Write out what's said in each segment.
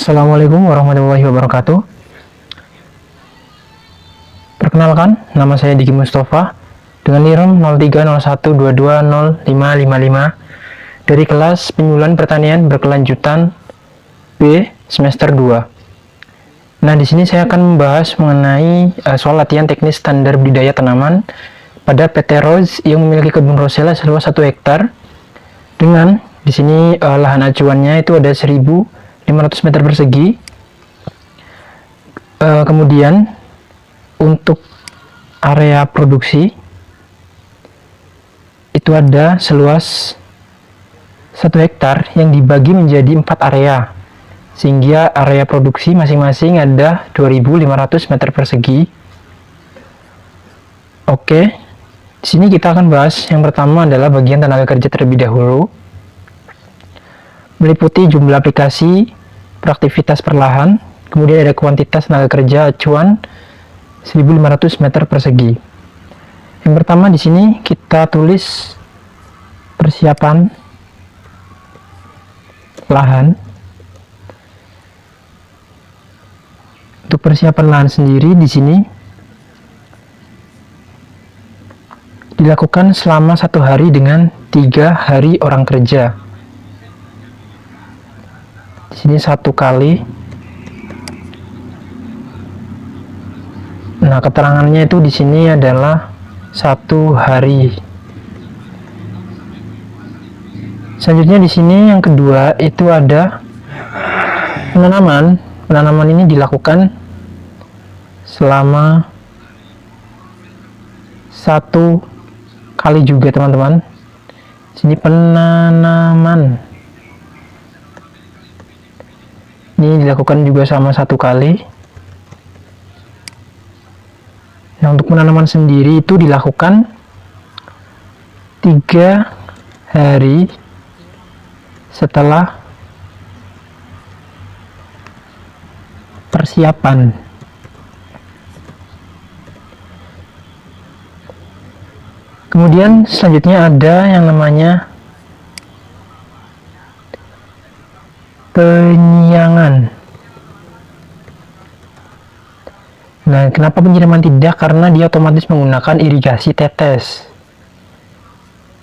Assalamualaikum warahmatullahi wabarakatuh. Perkenalkan, nama saya Diki Mustafa dengan NIRM 0301220555 dari kelas Penyuluhan Pertanian Berkelanjutan B semester 2. Nah, di sini saya akan membahas mengenai soal latihan teknis standar budidaya tanaman pada PT Rose yang memiliki kebun rosella seluas 1 hektar dengan di sini lahan acuannya itu ada 1.500 meter persegi. Kemudian untuk area produksi itu ada seluas 1 hektar yang dibagi menjadi 4 area, sehingga area produksi masing-masing ada 2.500 meter persegi. Oke, di sini kita akan bahas yang pertama adalah bagian tenaga kerja terlebih dahulu, meliputi jumlah aplikasi, beraktivitas per lahan, kemudian ada kuantitas tenaga kerja acuan 1.500 meter persegi. Yang pertama di sini kita tulis persiapan lahan. Untuk persiapan lahan sendiri di sini dilakukan selama 1 hari dengan 3 hari orang kerja. Di sini 1 kali. Nah, keterangannya itu di sini adalah 1 hari. Selanjutnya di sini yang kedua itu ada penanaman. Penanaman ini dilakukan selama 1 kali juga, teman-teman. Sini penanaman ini dilakukan juga sama 1 kali. Nah, untuk penanaman sendiri itu dilakukan 3 hari setelah persiapan. Kemudian selanjutnya ada yang namanya penyiangan. Nah, kenapa penyiraman tidak? Karena dia otomatis menggunakan irigasi tetes.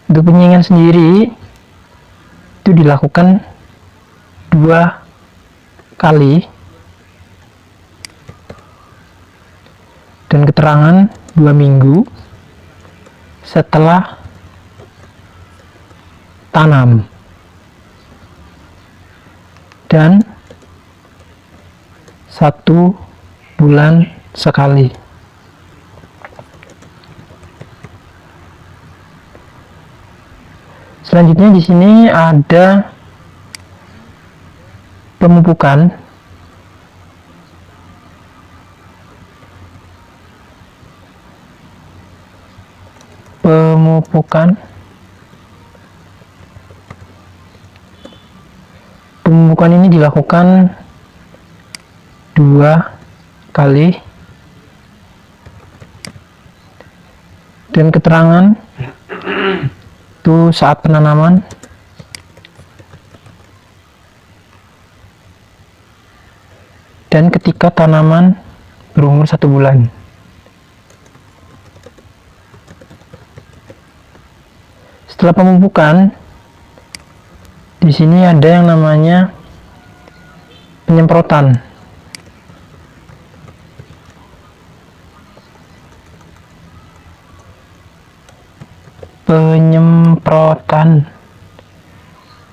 Untuk penyiangan sendiri itu dilakukan 2 kali dan keterangan 2 minggu setelah tanam dan 1 bulan sekali. Selanjutnya di sini ada pemupukan. Pemupukan ini dilakukan 2 kali dan keterangan itu saat penanaman dan ketika tanaman berumur 1 bulan. Setelah pemupukan di sini ada yang namanya penyemprotan. Penyemprotan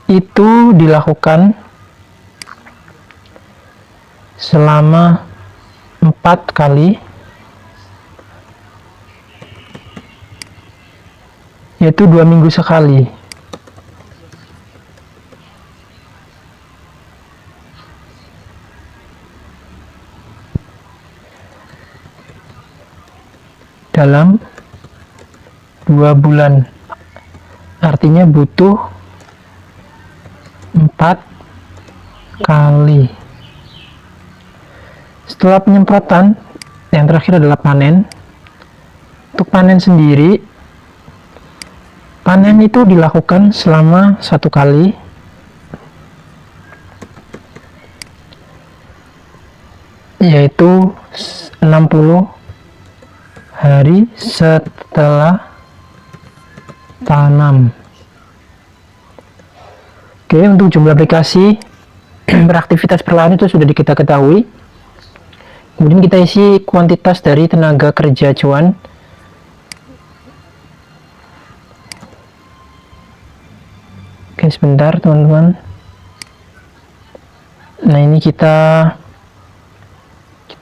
itu dilakukan selama 4 kali, yaitu 2 minggu sekali. Dalam 2 bulan, artinya butuh 4 kali. Setelah penyemprotan, yang terakhir adalah panen. Untuk panen sendiri, panen itu dilakukan selama 1 kali yaitu 60 hari setelah tanam. Oke, untuk jumlah aplikasi beraktivitas perlahan itu sudah kita ketahui. Kemudian kita isi kuantitas dari tenaga kerja acuan. Oke, sebentar teman-teman. Nah, ini kita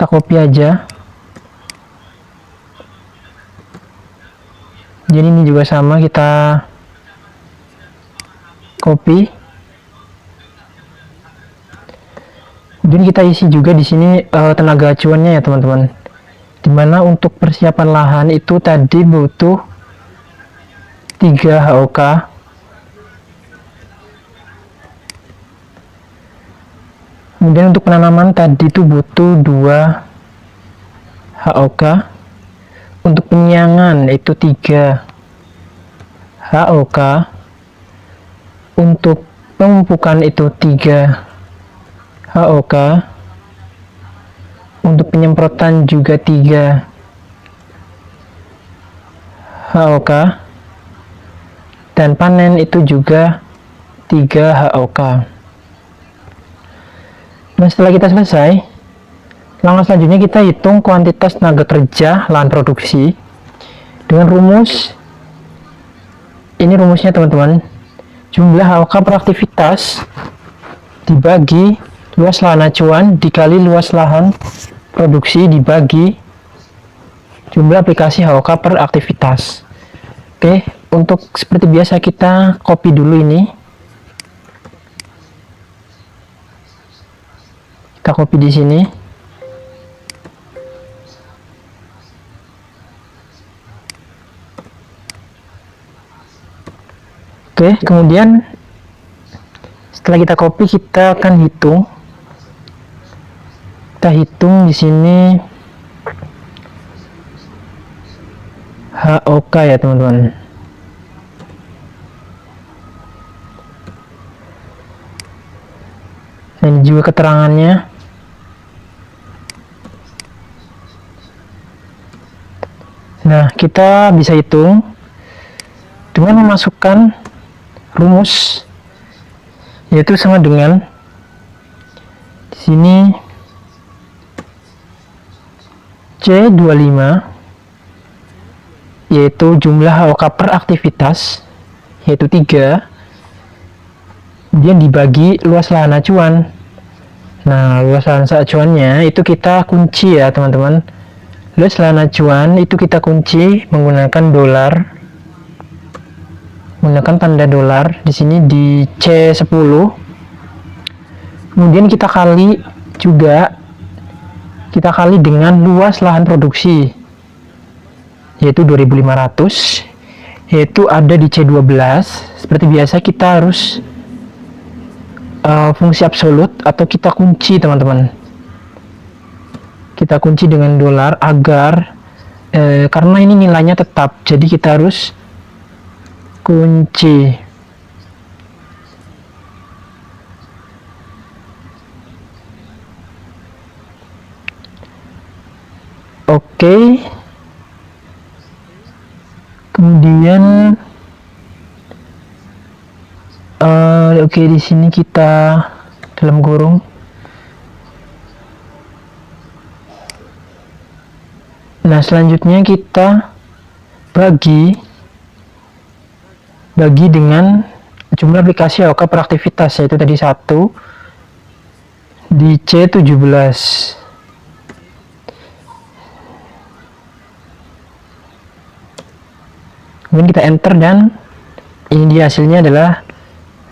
copy aja. Jadi ini juga sama, kita copy. Kemudian kita isi juga di sini tenaga acuannya ya teman-teman. Dimana untuk persiapan lahan itu tadi butuh 3 HOK. Kemudian untuk penanaman tadi itu butuh 2 HOK. Untuk penyiangan itu 3 HOK. Untuk pemupukan itu 3 HOK. Untuk penyemprotan juga 3 HOK. Dan panen itu juga 3 HOK. Nah, setelah kita selesai, langkah selanjutnya kita hitung kuantitas tenaga kerja lahan produksi dengan rumus. Ini rumusnya teman-teman. Jumlah HOK per aktivitas dibagi luas lahan acuan dikali luas lahan produksi dibagi jumlah aplikasi HOK per aktivitas. Oke, untuk seperti biasa kita copy dulu ini. Kita copy di sini. Oke, kemudian setelah kita copy, kita akan hitung. Kita hitung di sini HOK ya teman-teman. Ini juga keterangannya. Nah, kita bisa hitung dengan memasukkan rumus, yaitu sama dengan di sini C25, yaitu jumlah HOK per aktivitas, yaitu 3, kemudian dibagi luas lahan acuan. Nah, luas lahan acuannya itu kita kunci ya teman-teman. Luas lahan acuan itu kita kunci menggunakan dolar, menggunakan tanda dolar di sini di C10. Kemudian kita kali juga, kita kali dengan luas lahan produksi, yaitu 2500, yaitu ada di C12. Seperti biasa kita harus fungsi absolut atau kita kunci teman-teman. Kita kunci dengan dolar agar karena ini nilainya tetap, jadi kita harus kunci. Oke. Kemudian oke, di sini kita dalam kurung. Nah, selanjutnya kita bagi dengan jumlah aplikasi HOK per aktivitas, yaitu tadi 1 di C17. Kemudian kita enter dan ini dia hasilnya adalah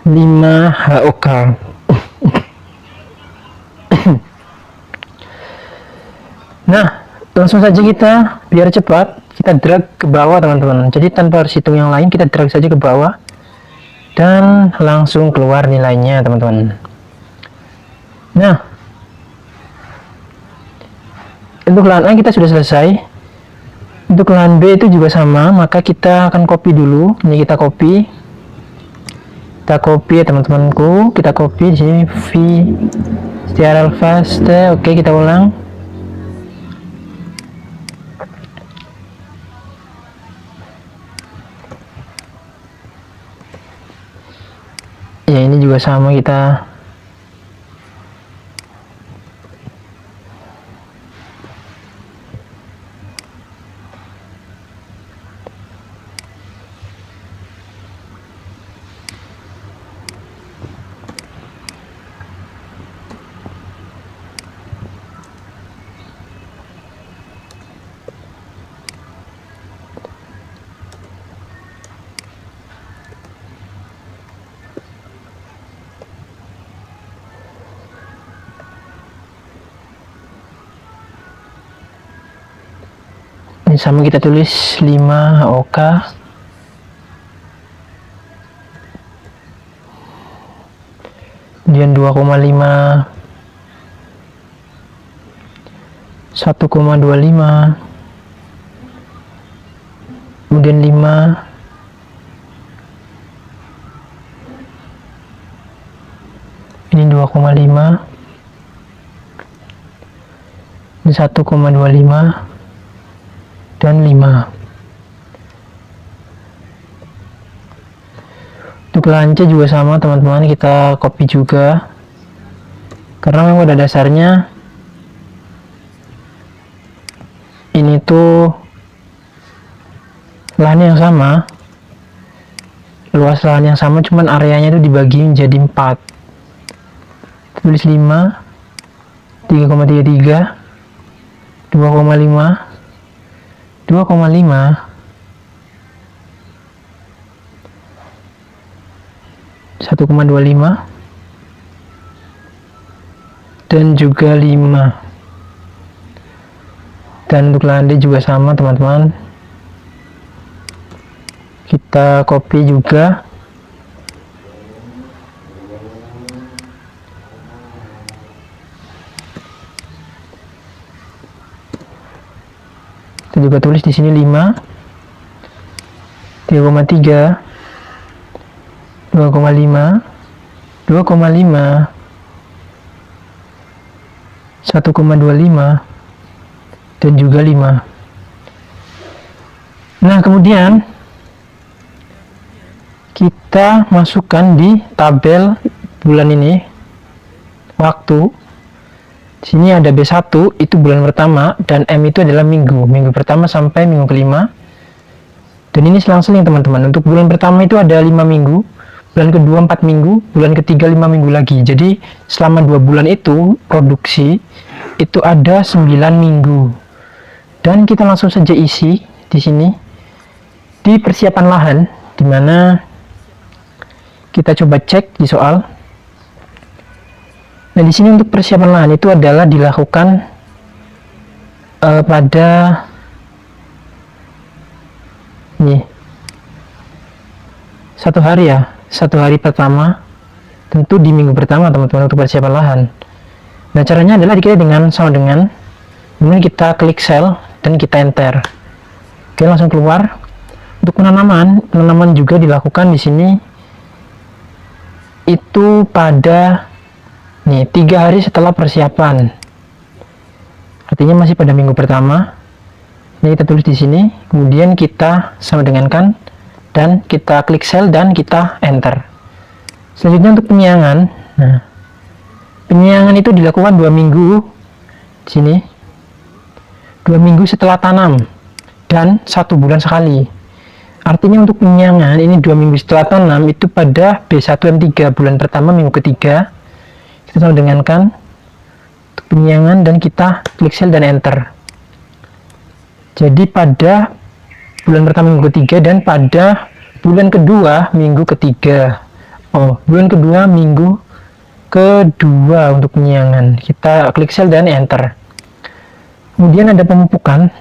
5 HOK. Nah, langsung saja kita, biar cepat, kita drag ke bawah teman-teman. Jadi tanpa harus hitung yang lain, kita drag saja ke bawah dan langsung keluar nilainya teman-teman. Nah, untuk lahan A kita sudah selesai. Untuk lahan B itu juga sama, maka kita akan copy dulu. Ini kita copy ya teman-temanku. Kita copy di sini V str alpha. Oke, kita ulang. juga sama, kita ini sama, kita tulis 5 OK, kemudian 2,5, 1,25, kemudian 5, ini 2,5, ini 1,25 dan 5. Untuk lance juga sama teman-teman, kita copy juga karena memang pada dasarnya ini tuh lahan yang sama, luas lahan yang sama, cuman areanya itu dibagi menjadi 4. Tulis 5, 3,33, 2,5, 2,5, 1,25, dan juga 5. Dan untuk lande juga sama teman-teman, kita copy juga. Kita juga tulis di sini 5, 3,3, 2,5, 2,5, 1,25, dan juga 5. Nah, kemudian kita masukkan di tabel bulan ini waktu. Di sini ada B1, itu bulan pertama, dan M itu adalah minggu pertama sampai minggu kelima. Dan ini selang-seling teman-teman. Untuk bulan pertama itu ada 5 minggu, bulan kedua 4 minggu, bulan ketiga 5 minggu lagi. Jadi selama 2 bulan itu produksi itu ada 9 minggu. Dan kita langsung saja isi di sini di persiapan lahan, dimana kita coba cek di soal. Nah, di sini untuk persiapan lahan itu adalah dilakukan pada nih 1 hari ya, 1 hari pertama, tentu di minggu pertama teman-teman untuk persiapan lahan. Nah, caranya adalah kita sama dengan kemudian kita klik sel dan kita enter. Oke, langsung keluar. Untuk penanaman juga dilakukan di sini itu pada nih 3 hari setelah persiapan, artinya masih pada minggu pertama. Ini kita tulis di sini, kemudian kita sama dengankan dan kita klik sel dan kita enter. Selanjutnya untuk penyiangan. Nah, penyiangan itu dilakukan 2 minggu di sini, 2 minggu setelah tanam dan 1 bulan sekali. Artinya untuk penyiangan ini 2 minggu setelah tanam itu pada B1M3 bulan pertama minggu ketiga. Kita sama dengankan untuk penyiangan dan kita klik sel dan enter. Jadi pada bulan pertama minggu ketiga dan pada bulan kedua minggu ketiga. Bulan kedua minggu kedua untuk penyiangan. Kita klik sel dan enter. Kemudian ada pemupukan.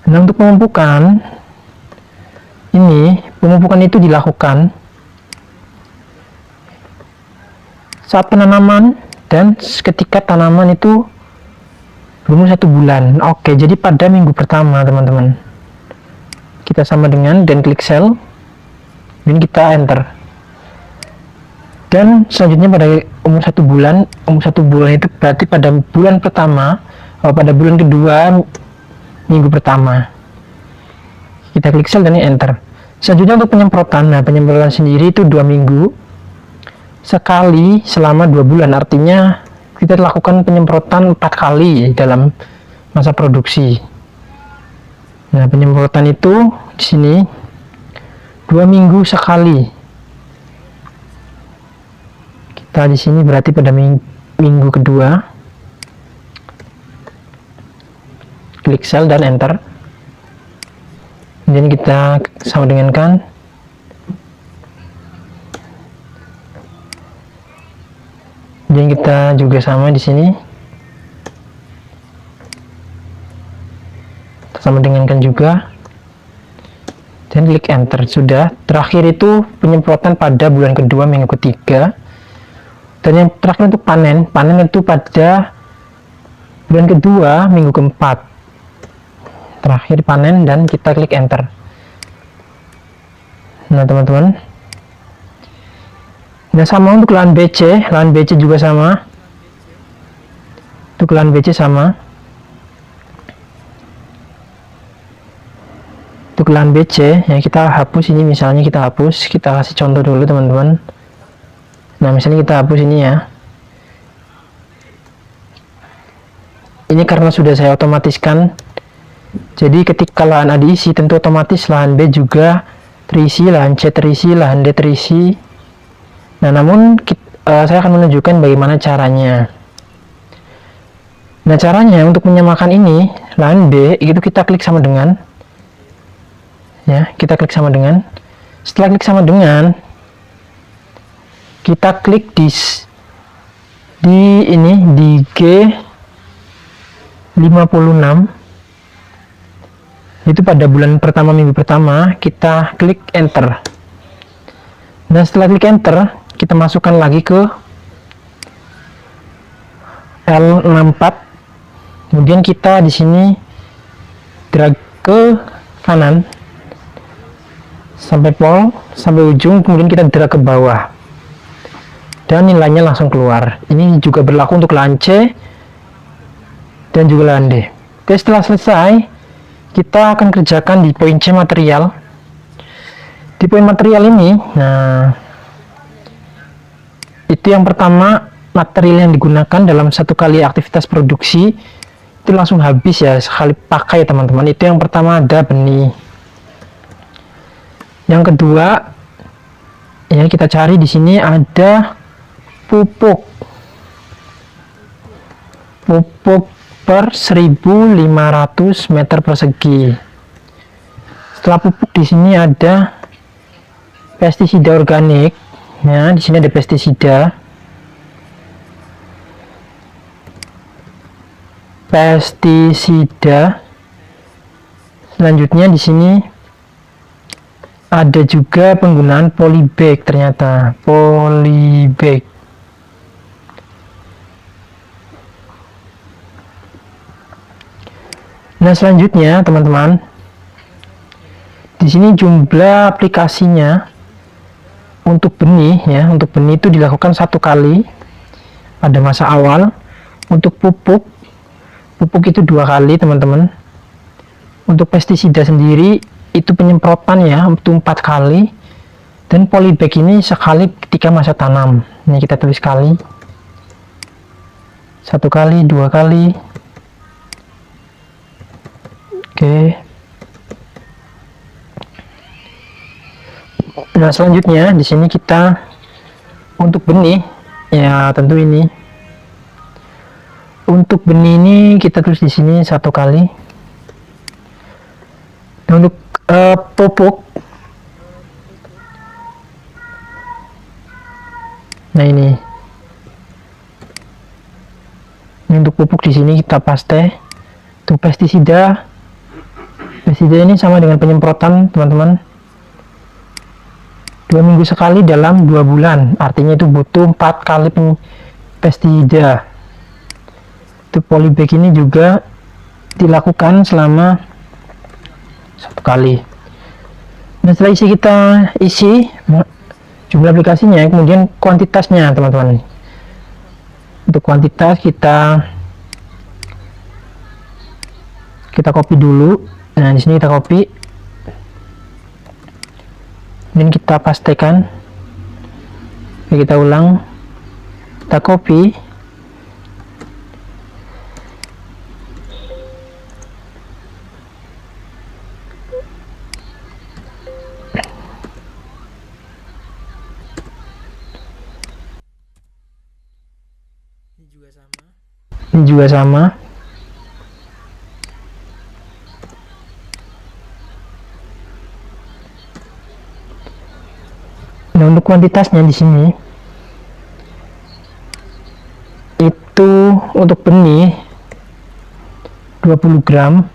Nah, untuk pemupukan itu dilakukan saat penanaman dan ketika tanaman itu berumur 1 bulan. Oke, jadi pada minggu pertama teman-teman kita sama dengan dan klik sel dan kita enter. Dan selanjutnya pada umur 1 bulan, itu berarti pada bulan pertama, pada bulan kedua minggu pertama. Kita klik sel dan enter. Selanjutnya untuk penyemprotan. Nah, penyemprotan sendiri itu 2 minggu sekali selama 2 bulan. Artinya kita lakukan penyemprotan 4 kali dalam masa produksi. Nah, penyemprotan itu di sini 2 minggu sekali. Kita di sini berarti pada minggu kedua. Klik sel dan enter. Kemudian kita sama dengan kan. Kemudian kita juga sama di sini. Sama dengan kan juga. Dan klik enter. Sudah. Terakhir itu penyemprotan pada bulan kedua minggu ketiga. Dan yang terakhir untuk panen. Panen itu pada bulan kedua minggu keempat. Terakhir panen dan kita klik enter. Nah teman-teman, nah sama untuk lahan BC juga sama. Untuk lahan BC sama. Untuk lahan BC ya kita hapus ini, misalnya kita hapus, kita kasih contoh dulu teman-teman. Nah misalnya kita hapus ini ya. Ini karena sudah saya otomatiskan. Jadi ketika lahan A diisi, tentu otomatis lahan B juga terisi, lahan C terisi, lahan D terisi. Nah, namun saya akan menunjukkan bagaimana caranya. Nah, caranya untuk menyamakan ini, lahan B itu kita klik sama dengan, ya, kita klik sama dengan. Setelah klik sama dengan, kita klik di G56. Itu pada bulan pertama minggu pertama kita klik enter. Nah setelah klik enter kita masukkan lagi ke L64. Kemudian kita di sini drag ke kanan sampai sampai ujung, kemudian kita drag ke bawah dan nilainya langsung keluar. Ini juga berlaku untuk lahan C dan juga lahan D. Oke, setelah selesai kita akan kerjakan di poin C material. Di poin material ini, nah itu yang pertama, material yang digunakan dalam satu kali aktivitas produksi itu langsung habis ya, sekali pakai teman-teman. Itu yang pertama ada benih. Yang kedua ya kita cari di sini ada pupuk per 1500 meter persegi. Setelah pupuk di sini ada pestisida organik. Ya, di sini ada pestisida. Selanjutnya di sini ada juga penggunaan polybag, ternyata polybag. Nah selanjutnya teman-teman, di sini jumlah aplikasinya untuk benih ya, untuk benih itu dilakukan 1 kali pada masa awal. Untuk pupuk itu 2 kali teman-teman. Untuk pestisida sendiri itu penyemprotan ya untuk 4 kali, dan polybag ini sekali ketika masa tanam. Ini kita tulis kali, 1 kali, 2 kali. Oke. Nah selanjutnya di sini kita untuk benih ya, tentu ini untuk benih ini kita tulis di sini 1 kali. Nah, untuk pupuk, nah ini untuk pupuk di sini kita paste. Untuk pestisida ini sama dengan penyemprotan teman-teman, 2 minggu sekali dalam 2 bulan, artinya itu butuh 4 kali pestisida. Untuk polybag ini juga dilakukan selama 1 kali. Nah setelah kita isi jumlah aplikasinya, kemudian kuantitasnya teman-teman. Untuk kuantitas kita copy dulu. Nah di sini kita copy, Kemudian kita pastekan. Kita ulang, kita copy, ini juga sama. Nah, untuk kuantitasnya di sini itu untuk benih 20 gram,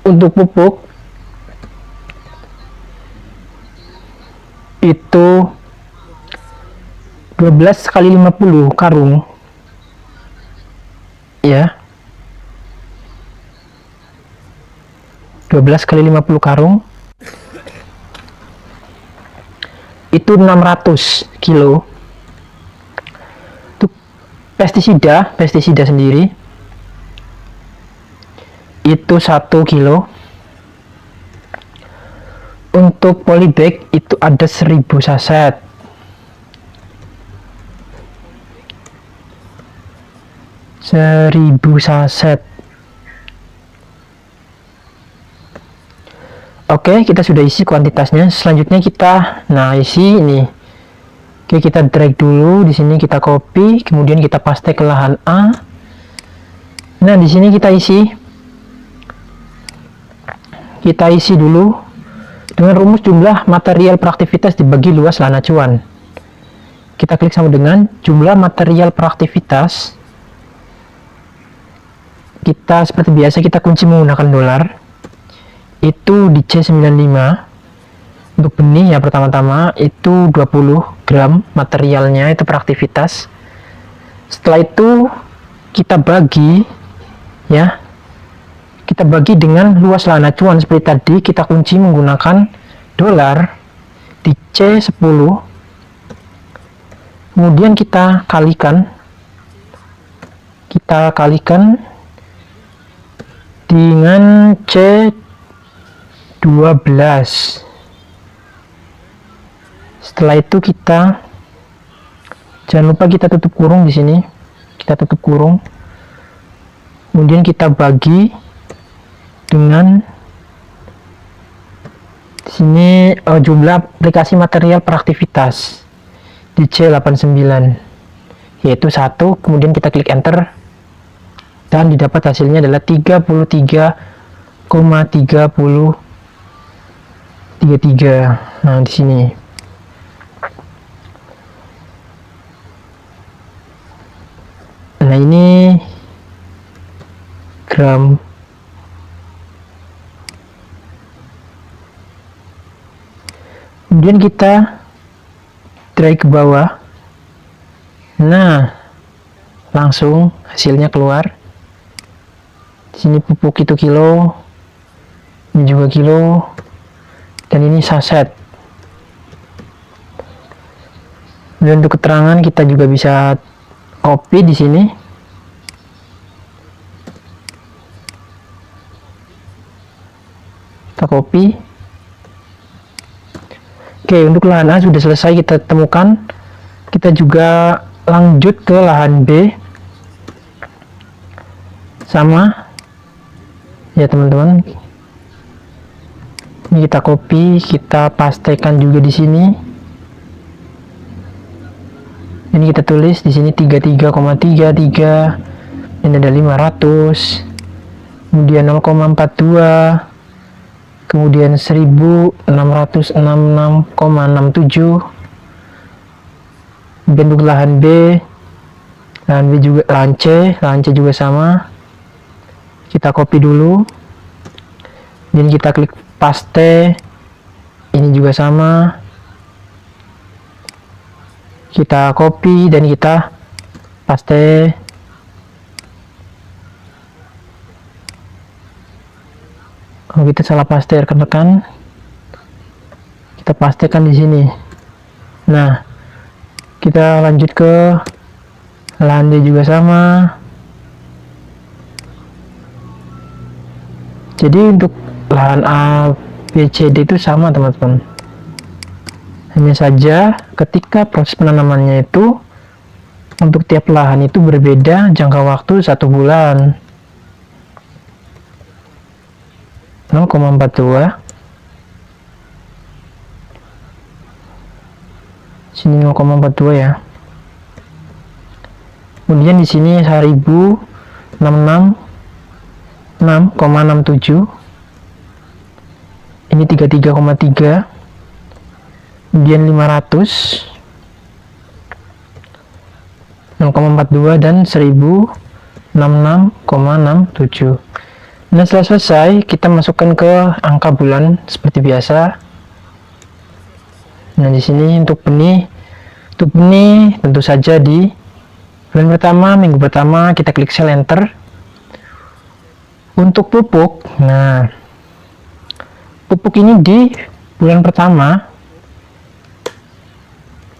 untuk pupuk itu 12 kali 50 karung ya, 12 kali 50 karung itu 600 kilo. Untuk pestisida sendiri itu 1 kilo. Untuk polybag itu ada 1000 saset. Oke, kita sudah isi kuantitasnya. Selanjutnya kita isi ini. Oke, kita drag dulu di sini, kita copy, kemudian kita paste ke lahan A. Nah, di sini kita isi. Kita isi dulu dengan rumus jumlah material peraktivitas dibagi luas lahan acuan. Kita klik sama dengan jumlah material peraktivitas. Kita seperti biasa kita kunci menggunakan dolar. Itu di C95. Untuk benih ya, pertama-tama itu 20 gram materialnya, itu peraktivitas. Setelah itu kita bagi ya, kita bagi dengan luas lahan acuan seperti tadi, kita kunci menggunakan dolar di C10. Kemudian kita kalikan dengan C12. Setelah itu kita jangan lupa kita tutup kurung di sini. Kita tutup kurung. Kemudian kita bagi dengan di sini jumlah aplikasi material peraktivitas di C89 yaitu 1. Kemudian kita klik enter dan didapat hasilnya adalah 33,3033. Nah, di sini. Nah, ini gram. Kemudian kita drag ke bawah. Nah, langsung hasilnya keluar. Di sini pupuk itu kilo, ini juga kilo, dan ini saset. Dan untuk keterangan kita juga bisa copy di sini. Kita copy. Oke, untuk lahan A sudah selesai kita temukan. Kita juga lanjut ke lahan B. Sama ya teman-teman, ini kita copy, kita pastekan juga di sini. Ini kita tulis di sini 33,33, ini ada 500, kemudian 0,42, kemudian 1666,67. Bentuk lahan B juga, lahan C juga sama. Kita copy dulu, dan kita klik paste. Ini juga sama, kita copy dan kita paste. Kalau kita salah paste rekan-rekan, kita pastekan di sini. Nah, kita lanjut ke lahan D juga sama. Jadi untuk lahan A, B, C, D itu sama teman-teman. Hanya saja ketika proses penanamannya itu untuk tiap lahan itu berbeda jangka waktu 1 bulan. 0,42, sini 0,42 ya. Kemudian di sini 1066,67, ini 33,3, kemudian 500 0,42 dan 1066,67. Nah, setelah selesai kita masukkan ke angka bulan seperti biasa. Nah, di sini untuk benih tentu saja di bulan pertama, minggu pertama kita klik sel enter. Untuk pupuk, nah pupuk ini di bulan pertama,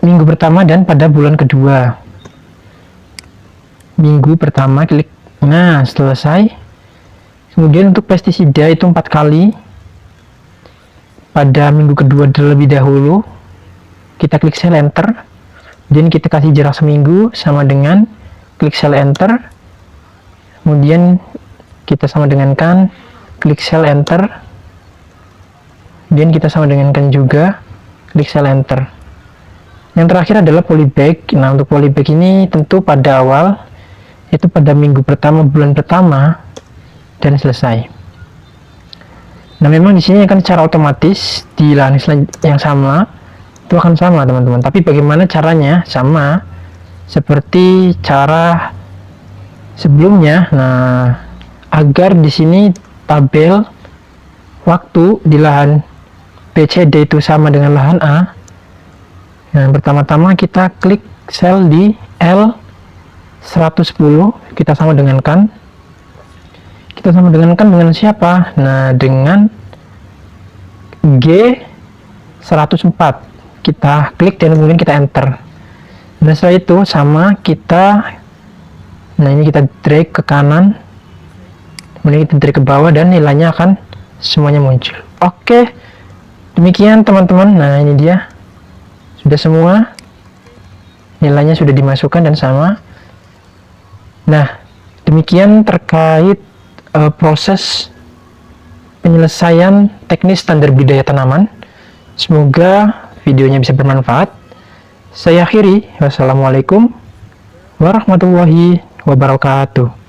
minggu pertama dan pada bulan kedua. Minggu pertama klik, nah selesai. Kemudian untuk pestisida itu 4 kali. Pada minggu kedua terlebih dahulu kita klik sel enter, dan kita kasih jarak seminggu sama dengan klik sel enter. Kemudian kita sama dengankan klik sel enter, dan kita sama dengankan juga klik sel enter. Yang terakhir adalah polybag. Nah, untuk polybag ini tentu pada awal, itu pada minggu pertama bulan pertama dan selesai. Nah, memang di sini akan secara otomatis di lahan yang sama itu akan sama teman-teman, tapi bagaimana caranya sama seperti cara sebelumnya. Nah, agar di sini tabel waktu di lahan BCD itu sama dengan lahan A, nah pertama-tama kita klik sel di L110, kita sama dengankan dengan siapa? Nah, dengan G104 kita klik dan kemudian kita enter. Nah, setelah itu sama kita, nah ini kita drag ke kanan, kemudian kita drag ke bawah, dan nilainya akan semuanya muncul. Oke, demikian teman-teman. Nah, ini dia sudah semua nilainya sudah dimasukkan dan sama. Nah, demikian terkait proses penyelesaian teknis standar budidaya tanaman. Semoga videonya bisa bermanfaat. Saya akhiri. Wassalamualaikum warahmatullahi wabarakatuh.